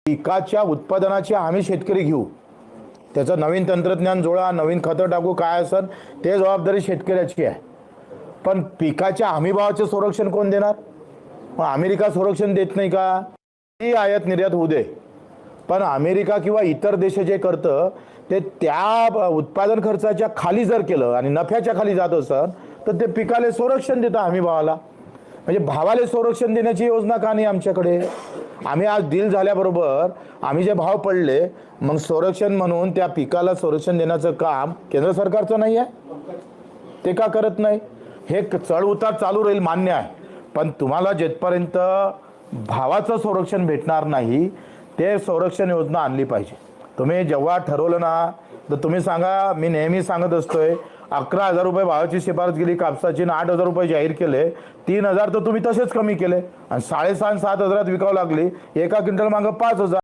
पिकाच्या उत्पादनाची आम्ही शेतकरी घेऊ, त्याचं नवीन तंत्रज्ञान जोडा, नवीन खतं टाकू, काय असेल ते जबाबदारी शेतकऱ्याची आहे. पण पिकाच्या हमीभावाचे संरक्षण कोण देणार? मग अमेरिका संरक्षण देत नाही का? ती आयात निर्यात होऊ दे, पण अमेरिका किंवा इतर देश जे करतं ते त्या उत्पादन खर्चाच्या खाली जर केलं आणि नफ्याच्या खाली जात असेल तर ते पिकाले संरक्षण देतं हमीभावाला. म्हणजे भावाले संरक्षण देण्याची योजना का नाही आमच्याकडे? आम्ही आज डील झाल्याबरोबर आम्ही जे भाव पडले, मग संरक्षण म्हणून त्या पिकाला संरक्षण देण्याचं काम केंद्र सरकारचं नाही आहे? ते का करत नाही? हे चढ उतार चालू राहील, मान्य आहे, पण तुम्हाला जिथपर्यंत भावाचं संरक्षण भेटणार नाही ते संरक्षण योजना आणली पाहिजे. तुम्ही जेव्हा ठरवलं ना तर तुम्ही सांगा, मी नेहमी सांगत असतोय 11,000 रुपये भावाची शिफारस केली कापसाची, 8,000 रुपये जाहीर केले, 3,000 तर तुम्ही तसेच कमी केले आणि 6,500 7,000 विकावं लागली. एका क्विंटल मागं 5,000.